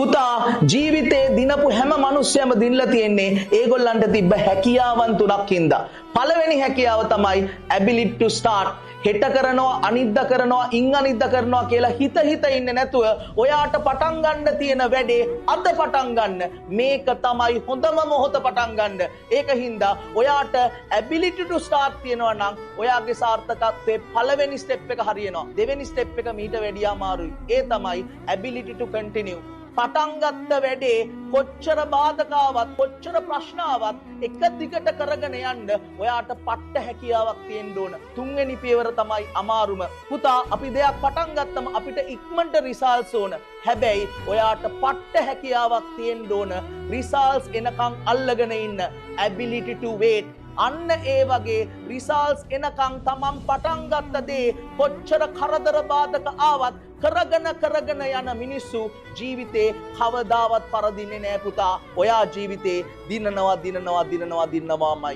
පුතා ජීවිතේ දිනපු හැම මිනිස්සයම දිනලා තියෙන්නේ ඒගොල්ලන්ට තිබ්බ හැකියාවන් තුනක් හින්දා. පළවෙනි හැකියාව තමයි ability to start. හෙට කරනවා අනිද්දා කරනවා අනිද්දා කරනවා කියලා හිත ඉන්නේ නැතුව ඔයාට පටන් ගන්න තියෙන වැඩේ අද පටන් ගන්න. මේක තමයි හොඳම මොහොත පටන් ගන්න. ඒකින්ද ඔයාට ability to start තියෙනවා නම් ඔයාගේ සාර්ථකත්වයේ පළවෙනි ස්ටෙප් එක හරියනවා. දෙවෙනි ස්ටෙප් එක මීට වැඩිය අමාරුයි. ඒ තමයි ability to continue. පටන් ගත්ත වැඩේ කොච්චර බාධකාවක් කොච්චර ප්‍රශ්නාවක් එක දිගට කරගෙන යන්න ඔයාට පට්ට හැකියාවක් තියෙන්න ඕන. තුන්වෙනි පියවර තමයි අමාරුම. පුතා අපි දෙයක් පටන් ගත්තම අපිට ඉක්මනට රිසල්ට්ස් ඕන. හැබැයි ඔයාට පට්ට හැකියාවක් තියෙන්න ඕන රිසල්ට්ස් එනකන් අල්ලගෙන ඉන්න. ability to wait. අන්න ඒ වගේ රිසල්ට්ස් එනකන් තමන් පටන් ගත්ත දේ කොච්චර කරදර බාධක ආවත් කරගෙන යන මිනිස්සු ජීවිතේ කවදාවත් පරදින්නේ නෑ පුතා. ඔයා ජීවිතේ දිනනවාමයි.